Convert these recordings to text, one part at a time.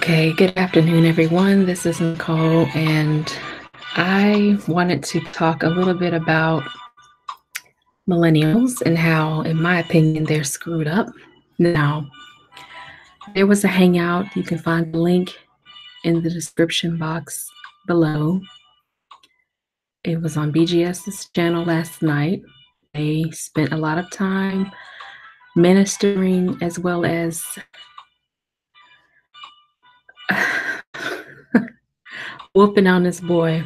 Okay, good afternoon, everyone. This is Nicole, and I wanted to talk a little bit about millennials and how, in my opinion, they're screwed up. Now, there was a hangout. You can find the link in the description box below. It was on BGS's channel last night. They spent a lot of time ministering as well as whooping on this boy,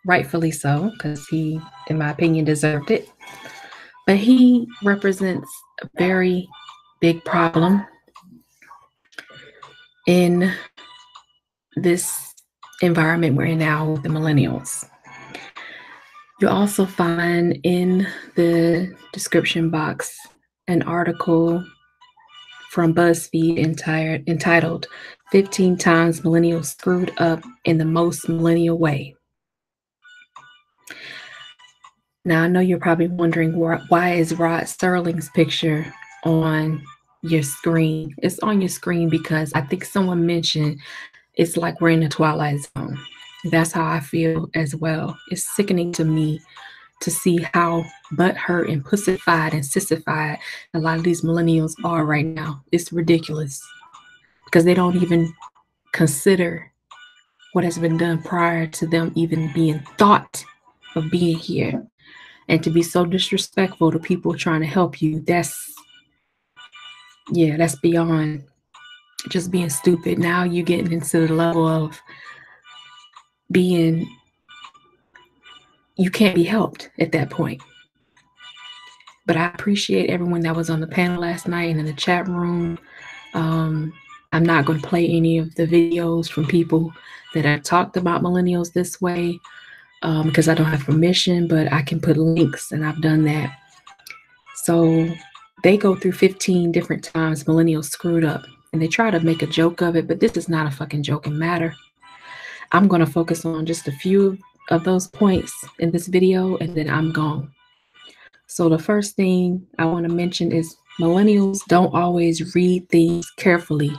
rightfully so, because he, in my opinion, deserved it. But he represents a very big problem in this environment we're in now with the millennials. You'll also find in the description box an article from BuzzFeed entitled 15 Times Millennials Screwed Up in the Most Millennial Way. Now, I know you're probably wondering why is Rod Serling's picture on your screen? It's on your screen because I think someone mentioned it's like we're in the Twilight Zone. That's how I feel as well. It's sickening to me to see how butthurt and pussified and sissified a lot of these millennials are right now. It's ridiculous because they don't even consider what has been done prior to them even being thought of being here. And to be so disrespectful to people trying to help you, that's beyond just being stupid. Now you're getting into the level of being, you can't be helped at that point. But I appreciate everyone that was on the panel last night and in the chat room. I'm not going to play any of the videos from people that have talked about millennials this way because I don't have permission, but I can put links, and I've done that. So they go through 15 different times millennials screwed up, and they try to make a joke of it, but this is not a fucking joking matter. I'm going to focus on just a few of those points in this video, and then I'm gone. So the first thing I want to mention is millennials don't always read things carefully.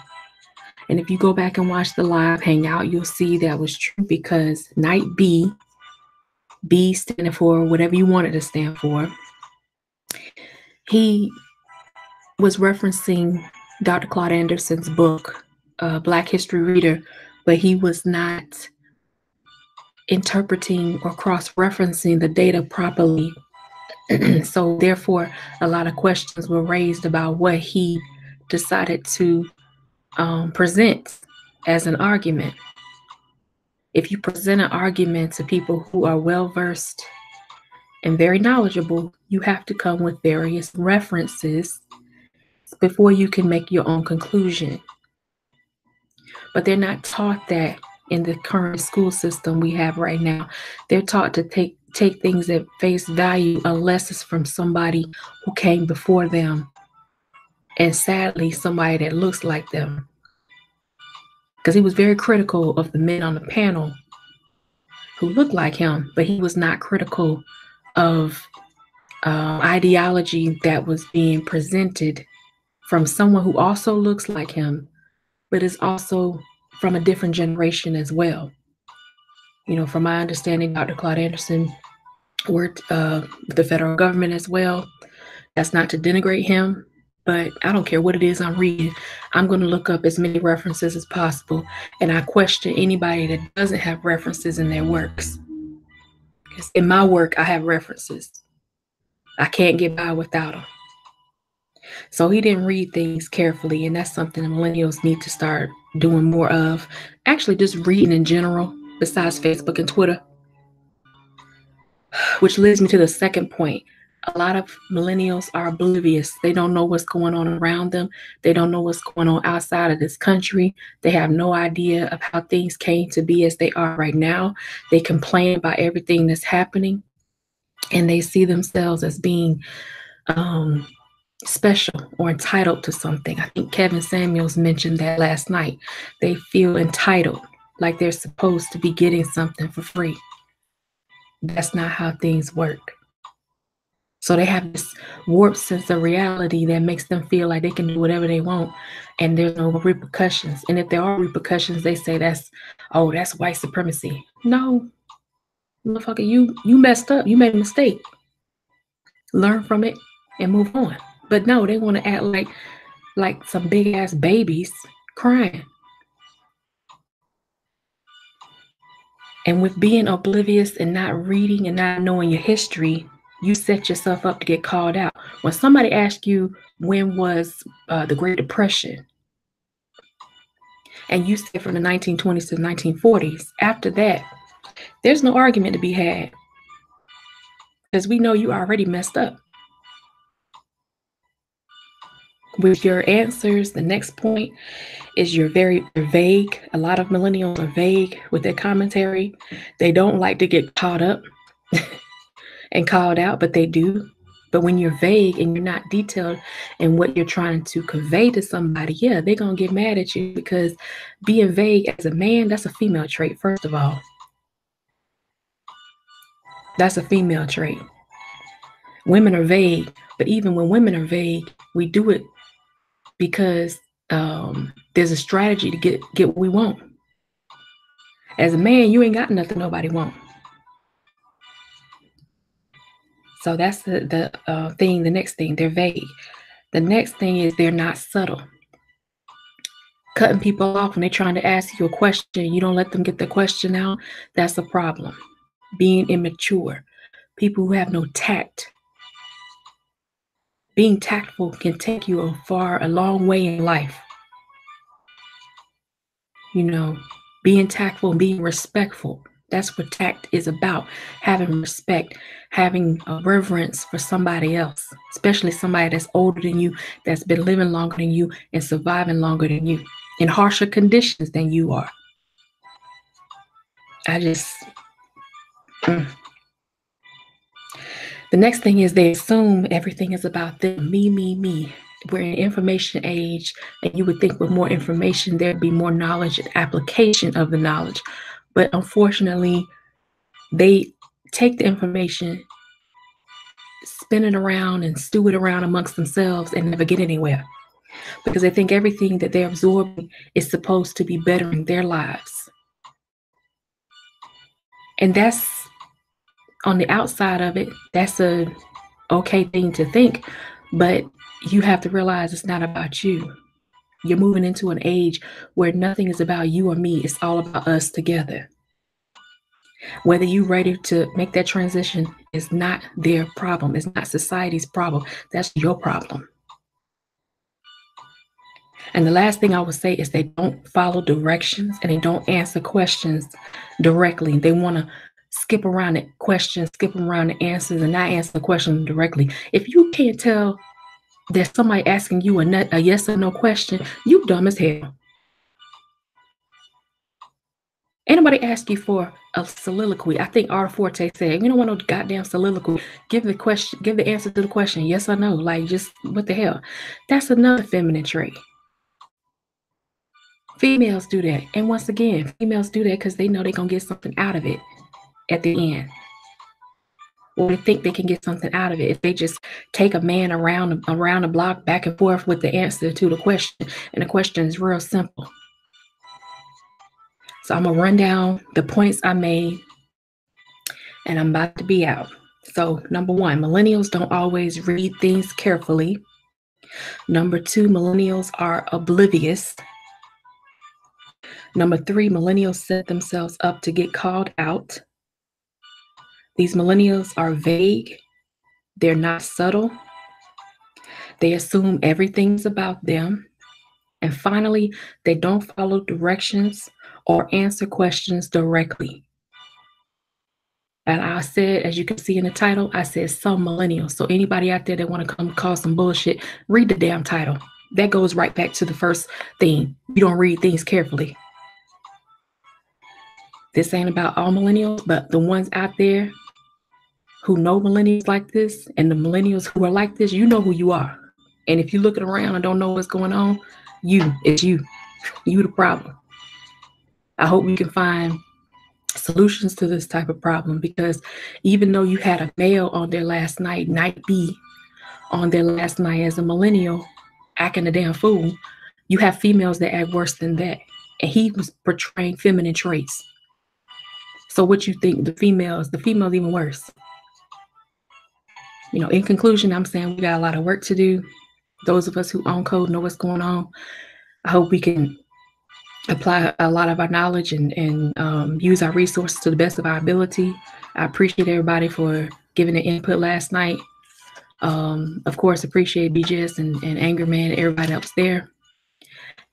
And if you go back and watch the live hangout, you'll see that was true because night B standing for whatever you wanted to stand for, he was referencing Dr. Claude Anderson's book, Black History Reader, but he was not interpreting or cross-referencing the data properly. So therefore, a lot of questions were raised about what he decided to present as an argument. If you present an argument to people who are well-versed and very knowledgeable, you have to come with various references before you can make your own conclusion. But they're not taught that in the current school system we have right now. They're taught to take things at face value unless it's from somebody who came before them, and sadly, somebody that looks like them. Because he was very critical of the men on the panel who looked like him, but he was not critical of ideology that was being presented from someone who also looks like him, but is also from a different generation as well. You know, from my understanding, Dr. Claude Anderson worked with the federal government as well. That's not to denigrate him, but I don't care what it is I'm reading. I'm going to look up as many references as possible, and I question anybody that doesn't have references in their works. Because in my work, I have references. I can't get by without them. So he didn't read things carefully, and that's something the millennials need to start doing more of. Actually, just reading in general, besides Facebook and Twitter. Which leads me to the second point. A lot of millennials are oblivious. They don't know what's going on around them. They don't know what's going on outside of this country. They have no idea of how things came to be as they are right now. They complain about everything that's happening, and they see themselves as being special or entitled to something. I think Kevin Samuels mentioned that last night. They feel entitled, like they're supposed to be getting something for free. That's not how things work. So they have this warped sense of reality that makes them feel like they can do whatever they want and there's no repercussions. And if there are repercussions, they say that's white supremacy. No, motherfucker, you messed up. You made a mistake. Learn from it and move on. But no, they want to act like some big ass babies crying. And with being oblivious and not reading and not knowing your history, you set yourself up to get called out. When somebody asks you when was the Great Depression, and you say from the 1920s to the 1940s, after that, there's no argument to be had because we know you already messed up. With your answers, the next point is you're very vague. A lot of millennials are vague with their commentary. They don't like to get caught up and called out, but they do. But when you're vague and you're not detailed in what you're trying to convey to somebody, yeah, they're going to get mad at you because being vague as a man, that's a female trait, first of all. That's a female trait. Women are vague, but even when women are vague, we do it because there's a strategy to get what we want. As a man, you ain't got nothing nobody want. So that's the thing. The next thing, they're vague. The next thing is they're not subtle. Cutting people off when they're trying to ask you a question, you don't let them get the question out, that's a problem. Being immature. People who have no tact. Being tactful can take you a long way in life. You know, being tactful and being respectful. That's what tact is about. Having respect, having a reverence for somebody else, especially somebody that's older than you, that's been living longer than you and surviving longer than you, in harsher conditions than you are. The next thing is they assume everything is about them. Me. We're in an information age, and you would think with more information, there'd be more knowledge and application of the knowledge. But unfortunately, they take the information, spin it around and stew it around amongst themselves and never get anywhere. Because they think everything that they're absorbing is supposed to be bettering their lives. And that's, on the outside of it, that's a okay thing to think, but you have to realize it's not about you. You're moving into an age where nothing is about you or me. It's all about us together. Whether you're ready to make that transition is not their problem. It's not society's problem. That's your problem. And the last thing I would say is they don't follow directions and they don't answer questions directly. They want to skip around the questions, skip around the answers, and not answer the question directly. If you can't tell there's somebody asking you a yes or no question, you dumb as hell. Anybody ask you for a soliloquy? I think R. Forte said, you don't want no goddamn soliloquy. Give the answer to the question, yes or no. Like, just what the hell? That's another feminine trait. Females do that. And once again, females do that because they know they're going to get something out of it at the end. Or they think they can get something out of it if they just take a man around the block back and forth with the answer to the question. And the question is real simple. So I'm going to run down the points I made and I'm about to be out. So number 1, millennials don't always read things carefully. Number 2, millennials are oblivious. Number 3, millennials set themselves up to get called out. These millennials are vague. They're not subtle. They assume everything's about them. And finally, they don't follow directions or answer questions directly. And I said, as you can see in the title, I said some millennials. So anybody out there that want to come cause some bullshit, read the damn title. That goes right back to the first thing. You don't read things carefully. This ain't about all millennials, but the ones out there who know millennials like this and the millennials who are like this, you know who you are. And if you're looking around and don't know what's going on, it's you. You the problem. I hope we can find solutions to this type of problem, because even though you had a male on there last night, night B on there last night as a millennial acting a damn fool, you have females that act worse than that. And he was portraying feminine traits. So what you think, the females even worse. You know, in conclusion, I'm saying we got a lot of work to do. Those of us who own code know what's going on. I hope we can apply a lot of our knowledge and use our resources to the best of our ability. I appreciate everybody for giving their input last night. Of course, appreciate BJS and Anger Man and everybody else there.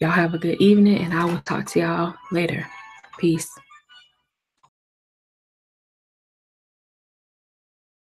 Y'all have a good evening, and I will talk to y'all later. Peace.